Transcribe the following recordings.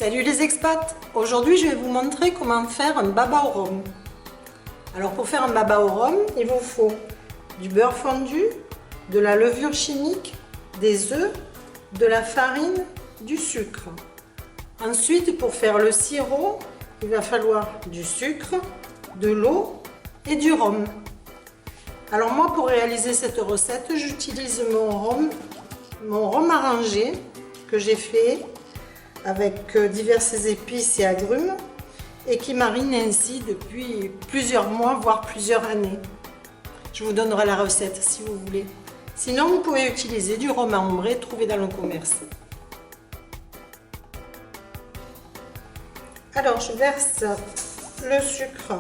Salut les expats! Aujourd'hui je vais vous montrer comment faire un baba au rhum. Alors pour faire un baba au rhum, il vous faut du beurre fondu, de la levure chimique, des œufs, de la farine, du sucre. Ensuite pour faire le sirop, il va falloir du sucre, de l'eau et du rhum. Alors moi pour réaliser cette recette, j'utilise mon rhum arrangé que j'ai fait avec diverses épices et agrumes et qui marine ainsi depuis plusieurs mois voire plusieurs années. Je vous donnerai la recette si vous voulez. Sinon vous pouvez utiliser du rhum ambré trouvé dans le commerce. Alors je verse le sucre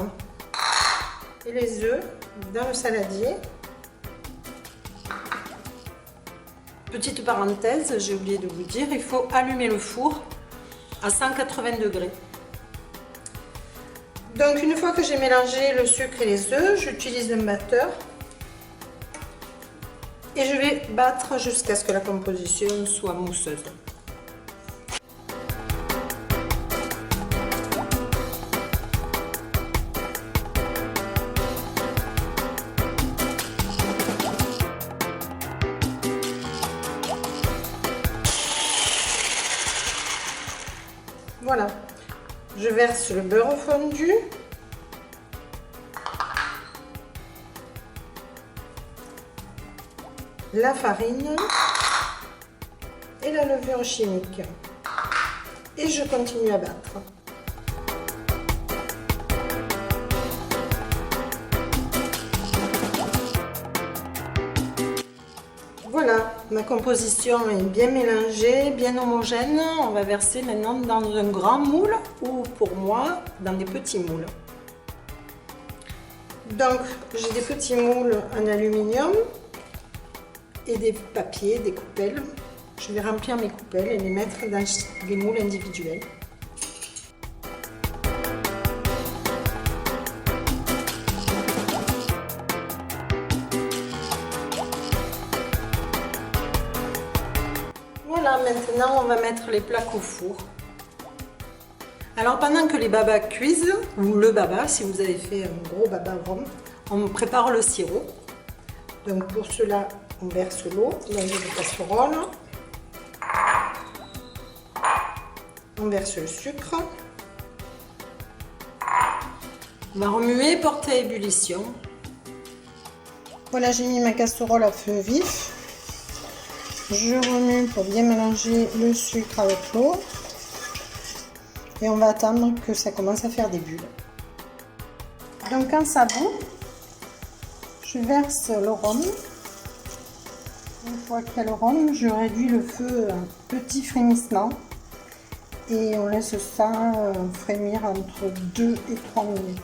et les œufs dans le saladier. Petite parenthèse, j'ai oublié de vous dire, il faut allumer le four à 180 degrés. Donc une fois que j'ai mélangé le sucre et les œufs, j'utilise un batteur et je vais battre jusqu'à ce que la composition soit mousseuse. Voilà, je verse le beurre fondu, la farine et la levure chimique et je continue à battre. Voilà, ma composition est bien mélangée, bien homogène. On va verser maintenant dans un grand moule ou pour moi dans des petits moules. Donc j'ai des petits moules en aluminium et des papiers, des coupelles. Je vais remplir mes coupelles et les mettre dans des moules individuels. Voilà, maintenant on va mettre les plaques au four. Alors pendant que les babas cuisent, ou le baba, si vous avez fait un gros baba au rhum, on prépare le sirop. Donc pour cela, on verse l'eau dans une casserole. On verse le sucre. On va remuer, porter à ébullition. Voilà, j'ai mis ma casserole à feu vif. Je remue pour bien mélanger le sucre avec l'eau. Et on va attendre que ça commence à faire des bulles. Donc quand ça bout, je verse le rhum. Une fois qu'il y a le rhum, je réduis le feu à un petit frémissement. Et on laisse ça frémir entre 2 et 3 minutes.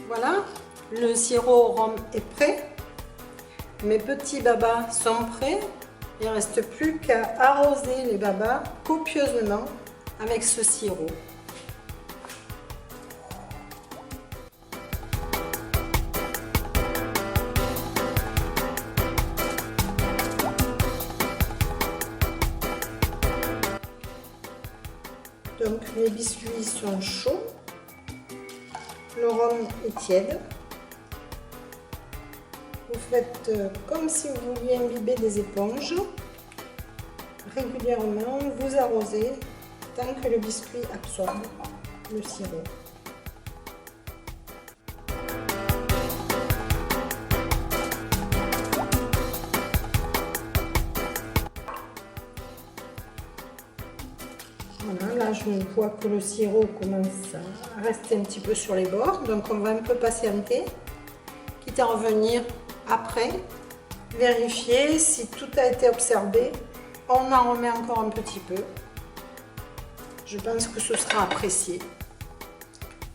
Voilà, le sirop au rhum est prêt. Mes petits babas sont prêts. Il ne reste plus qu'à arroser les babas copieusement avec ce sirop. Donc les biscuits sont chauds, le rhum est tiède. Vous faites comme si vous vouliez imbiber des éponges. Régulièrement, vous arrosez tant que le biscuit absorbe le sirop. Voilà, là je vois que le sirop commence à rester un petit peu sur les bords, donc on va un peu patienter, quitte à revenir après, vérifier si tout a été observé. On en remet encore un petit peu. Je pense que ce sera apprécié.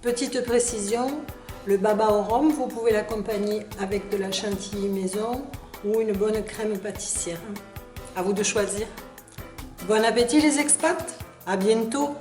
Petite précision, le baba au rhum, vous pouvez l'accompagner avec de la chantilly maison ou une bonne crème pâtissière. À vous de choisir. Bon appétit les expats, à bientôt.